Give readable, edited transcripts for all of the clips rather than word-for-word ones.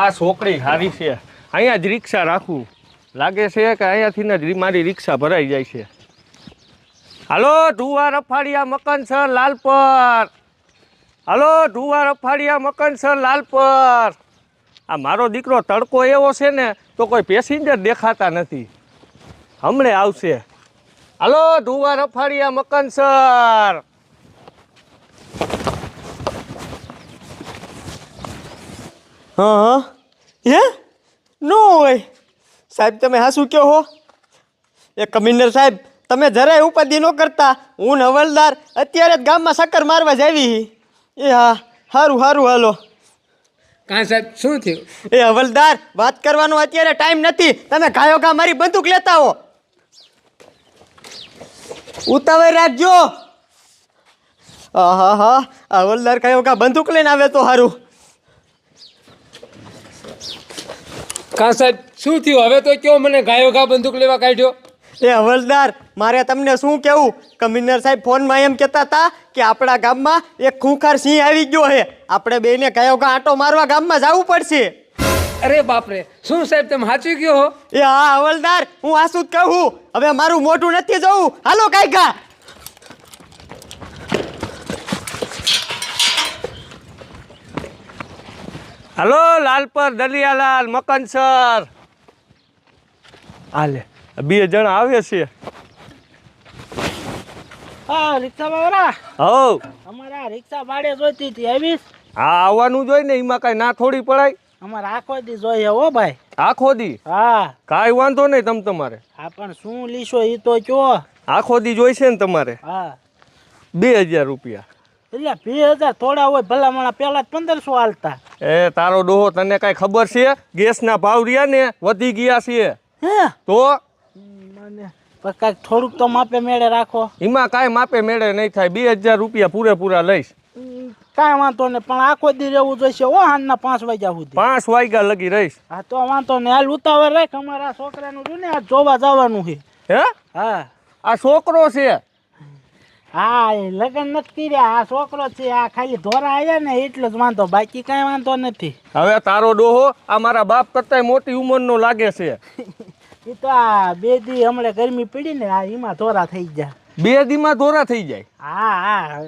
આ છોકરી સારી છે, અહીંયા જ રિક્ષા રાખું. લાગે છે કે અહીંયાથી જ મારી રિક્ષા ભરાઈ જાય છે. હાલો ઢુવા રફાડિયા મકનસર લાલપર. હાલો ઢુવા રફાડિયા મકનસર લાલપર. આ મારો દીકરો તડકો એવો છે ને તો કોઈ પેસેન્જર દેખાતા નથી. હમણે આવશે. હાલો ઢુવા રફાડિયા મકનસર. હા હે નો હોય સાહેબ, તમે હા શું કહો હો? એ કમિશનર સાહેબ, તમે જરાય ઉપાધિ ન કરતા. હું ને હવલદાર અત્યારે જ ગામમાં ચક્કર મારવા જ આવી. એ હા, સારું સારું, હાલો. કાં સાહેબ શું થયું? એ હવલદાર, વાત કરવાનો અત્યારે ટાઈમ નથી. તમે ગાયો ગા મારી બંદૂક લેતા હો. ઉતાવળ રાખજો. હા હા, હવલદાર ગાયો ગા બંદૂક લઈને આવે તો સારું. કાં સાહેબ શું થયું? હવે તો કયો મને ગાયો ઘા બંદૂક લેવા કાઢ્યો. એ હવલદાર, મારે તમને શું કહેવું? કમિશનર સાહેબ ફોનમાં એમ કહેતા હતા કે આપણા ગામમાં એક ખૂંખાર સિંહ આવી ગયો છે. આપણે બેને ગાયો ગા આંટો મારવા ગામમાં જવું પડશે. અરે બાપરે, શું સાહેબ તમે સાચું કયો હો? એ હા હવલદાર, હું આસુ જ કહું. હવે મારું મોઢું નથી જવું. હાલો કાંઈ ગા. હાલો લાલપર દલિયાલાલ મકનસર. હાલે 2 જણા આવે છે. હા રિક્ષા વાળા, હવ અમારા રિક્ષા ભાડે જોઈતી હતી, આવીશ? હા આવવાનું જોઈએ ને, એમાં કાંઈ ના થોડી પડાય. અમારે આખો દી જોઈએ હો ભાઈ. આખો દી? હા કાંઈ વાંધો નહીં તમારે. હા પણ શું લીશો એ તો કયો. આખો દી જોઈશે ને તમારે? હા 2000 રૂપિયા. એટલે 2000 થોડા હોય, ભલામણા પેલા 1500 હાલતા. એ તારો ડોહો, તને કાંઈ ખબર છે? ગેસના ભાવ રહ્યા ને વધી ગયા છે. હે તો મને પણ કાંઈક થોડુંક તો માપે મેળે રાખો. એમાં કાંઈ માપે મેળે નહીં થાય. 2000 રૂપિયા પૂરેપૂરા લઈશ. કાંઈ વાંધો નહીં, પણ આખો દી રહેવું જોઈશે હો, સાંજના 5 વાગ્યા સુધી. 5 વાગ્યા લગી રહીશ. હા તો વાંધો નહીં, હાલ ઉતાવળ રાખ. અમારા છોકરાનું જો ને આ જોવા જવાનું છે. હે? હા આ છોકરો છે? હા એ લગ્ન નથી કર્યા, આ છોકરો છે. આ ખાલી ધોરા આવ્યા ને એટલો જ વાંધો, બાકી કાંઈ વાંધો નથી. હવે તારો ડોહો આ મારા બાપ કરતા મોટી ઉંમરનો લાગે છે. એ તો આ 2 દી હમણાં ગરમી પડી ને, આ એમાં ધોરા થઈ ગયા. 2 દીમાં ધોરા થઈ જાય? હા હા,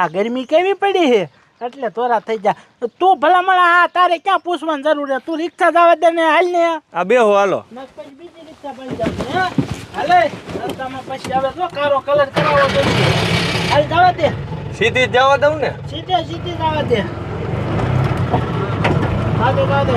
આ ગરમી કેવી પડી છે એટલે ધોરા થઈ જાય. તું ભલામણ આ તારે ક્યાં પૂછવાની જરૂર છે? તું રિક્ષા જવા દે ને, હાલ ને. આ બેહો હાલો. પછી બીજી રિક્ષા પડી જાય. હાલે રસ્તામાં પછી હવે જો કારો કલર કરાવો જોઈએ. હાલ જવા દે. સીધી જ જવા દઉં ને? સીધે સીધી જવા દે. આગળ જવા દે.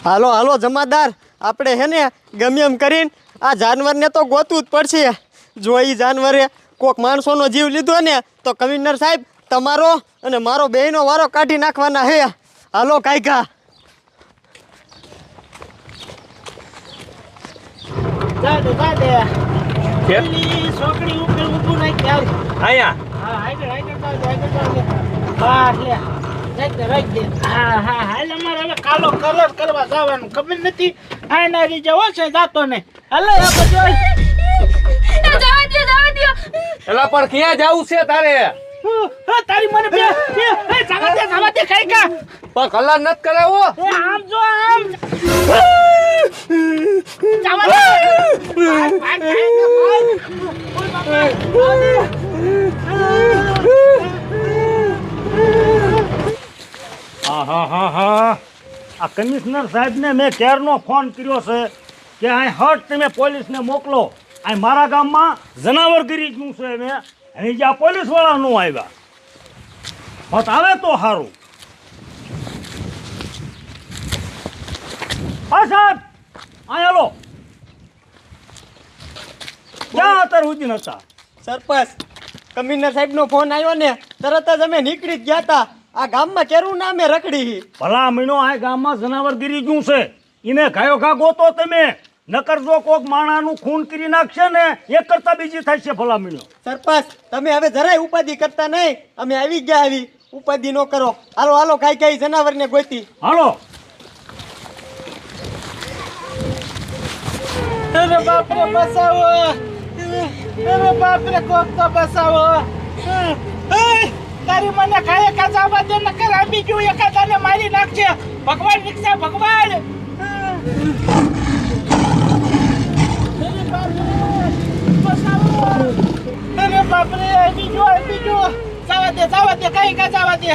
હાલો હાલો જમાદાર, આપણે હે ને ગમે એમ કરીને આ જાનવરને તો ગોતવું જ પડશે. જો એ જાનવરે કોક માણસોનો જીવ લીધો ને તો કમિશનર સાહેબ તમારો અને મારો બેયનો વારો કાઢી નાખવાના હે. હાલો કાયકા. જા દે જા દે. કેમ? પેલી છોકરી ઉપર ઊભું રાખી હાલ. અહીંયા હા આગળ આગળ જા દે, આગળ જા દે. બસ લે. રાખ દે. હા હા હાલ અમારે હવે કાલો કલર કરવા જવાનું, ખબર નથી આના રીજે ઓછે જાતો ને. હાલે આ બધું જવા દ્યો. એલા પણ ક્યાં જાવું છે તારે? તારી મને બે જવા દે કઈ કા. પણ કલર નથી કરાવો. આમ જો આમ જવા દે. હા આ કમિશનર સાહેબને મેં ક્યારનો ફોન કર્યો છે કે અહીં હટ તમે પોલીસને મોકલો. અહીં મારા ગામમાં જનાવરગીરી ગયું છે. મેં અહીં જ્યાં પોલીસવાળા ન આવ્યા હોત આવે તો સારું. હા સાહેબ અહીં હાલો. ક્યાં અત્યારે સુધી નતા? સરપંચ, કમિશનર સાહેબનો ફોન આવ્યો ને તરત જ અમે નીકળી જ ગયા હતા. આ ગામમાં કેરું નામે રખડી. ભલા મહિનો આ ગામમાં જનાવરગીરી ગયું છે. એને ગાયો ઘા ગોતો તમે. નકર જો કોક માણાનું ખૂન કરી નાખશે ને એક કરતા બીજી થાય છે ભલામણીઓ. સરપંચ તમે હવે જરાય ઉપાધિ કરતા નહીં, અમે આવી ગયા. આવી ઉપાધિ ન કરો. હાલો હાલો, કાંઈ કાંઈ જનાવરને ગોતી. હાલો. અરે બાપ રે બસાવો, અરે બાપ રે કોક તો બસાવો. તારી મને ખાય કાચા દે નકર આ બીજું એકાદાને મારી નાખશે. ભગવાન રિક્ષા ભગવાન. અરે બાપ રે બીજું જવા દે કઈ કા જવા દે.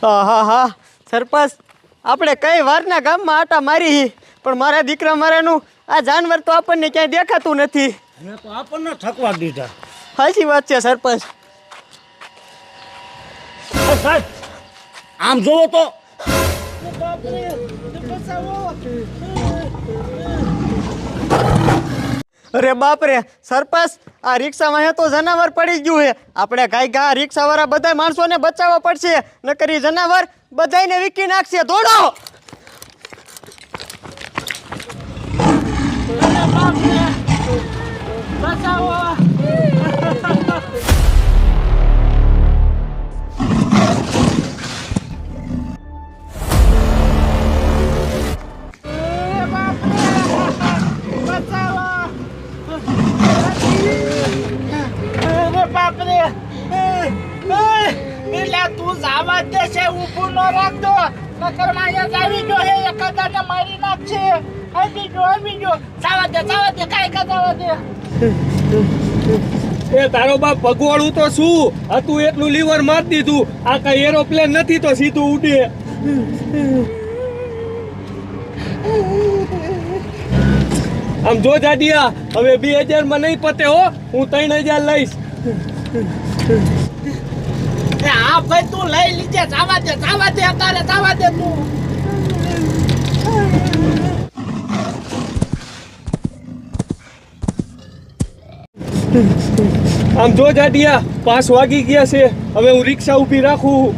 હા હા સરપંચ, આપણે કઈ વારના ગામમાં આટા મારી, પણ મારા દીકરા મારાનું આ જાનવર તો આપણને ક્યાંય દેખાતું નથી. એને તો આપણને ઠકવા દીધા. સાચી વાત છે સરપંચ. સાહેબ આમ જોવો તો બાપ રે બસાવો. અરે બાપ રે સરપંચ, આ રિક્ષામાં હે તો જનાવર પડી ગયું છે. આપણે કાંઈ ગા રિક્ષાવાળા બધા માણસોને બચાવવા પડશે, નકર ઈ જનાવર બધાયને વીકી નાખશે. દોડો. અરે બાપ રે બસાવો. તું જાવા દે છે, ઊભું ન રાખતો નકર માયા આવી ગયો હે એકાદાને મારી નાખશે. આવી ગયો જાવા દે કાઈ કા જાવા દે. એ તારો બાપ ભગવાડું તો શું હતું એટલું લીવર માર દીધું. આ કઈ એરોપ્લેન નથી તો સીધું ઉડે. આમ જો જાડિયા, હવે 2000 માં નહીં પતે હો, હું 3000 લઈશ. હા ભાઈ તું લઈ લીજે. જાવા દે અત્યારે જાવા દે તું. આમ જો જાડિયા, 5 વાગી ગયા છે, હવે હું રિક્ષા ઊભી રાખું.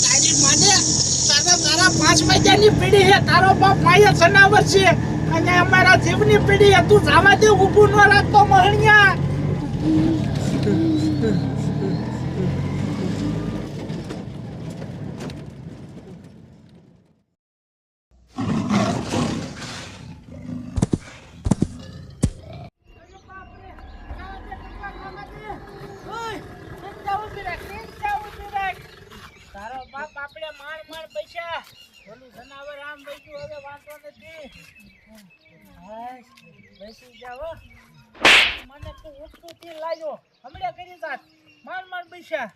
તારી માને તારા 5 વાગ્યાની પીડી છે. તારો બાપ માયા જનાવર છે અને અમારા જીવની પીડી છે. તું જાવા દે, ઊભું ન રાખતો મહણિયા. તારો બાપ આપણે માણ પૈસા ઓલું જનાવર આમ બેસ્યું, હવે વાંધો નથી. બેસી જાવ. મને તું ઉઠતું થી લાગ્યો હમણાં કરી જાત. માણ પૈસા.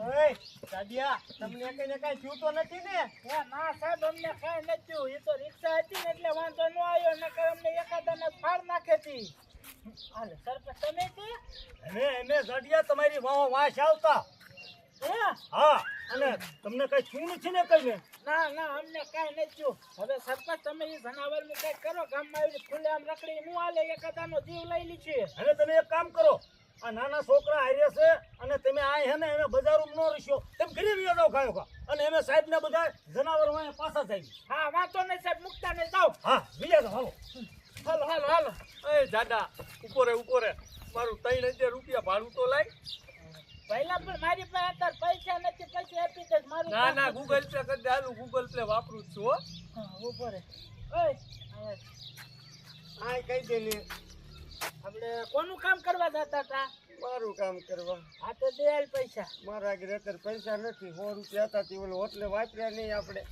ઓય દાદિયા, તમને કઈને કાંઈ થયું તો નથી ને? એ ના સાહેબ, અમને કઈ નથી થયું. એ તો રિક્ષા હતી ને એટલે વાંધો ન આવ્યો, નકર અમને એકાદાને ફાડ નાખે હતી. હાલે સરપંચ તમે હતી? એને જડિયા તમારી વાંસ આવતા. હા, અને તમને કઈ શું નથી ને કઈ ને? ના અમને કઈ નથી થયું. હવે સરપંચ તમે એ જનાવર નું કઈ કરો. ગામમાં આવી ખુલ્લે આમ રખડી નું હાલે, એકાદાનો જીવ લઈ લી છે. અને તમે એક કામ કરો, આ નાના છોકરા હારે છે અને તમે આ હે ને એને બજારમાં ન રસ્યો, તમે ઘરે વ્યા જાઓ ખાયો ખા, અને એને સાહેબ ને બધા જનાવર વાંહે પાછા જાય. હા વાંધો નહીં સાહેબ, મુકતા નહીં જાઓ. હા વ્યા જાઓ. હાલો. હાલો. એ જાડા, ઉપરે મારું 3000 રૂપિયા ભાડું તો લાય. પહેલા પણ મારી પાસે અત્યારે પૈસા નથી, પૈસા આપી દે મારું. ના ગૂગલ પે કરી દે. હાલું ગૂગલ પે વાપરું જ છું હો. ઉભો રે. ઓય આ કઈ દે ને, આપણે કોનું કામ કરવા જતા હતા? મારું કામ કરવા. આ તો દે હાલ પૈસા. મારા આગળ અત્યારે પૈસા નથી. 100 રૂપિયા હતા તે ઓલો હોટલે વાપર્યા નહીં આપણે.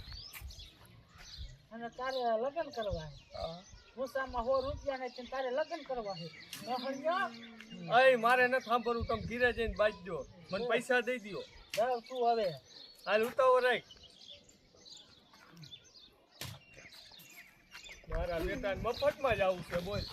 અને તારે લગ્ન કરવા ભૂસામાં 100 રૂપિયા નથી, તારે લગ્ન કરવા છે. અય મારે ન સાંભળવું, તમે ઘીરે જઈને બાજજો, મને પૈસા દઈ દ્યો. જાવ તું હવે. હાલ ઉતાવો રાખ. મારા બેટા મફતમાં જ આવું છે બોલ.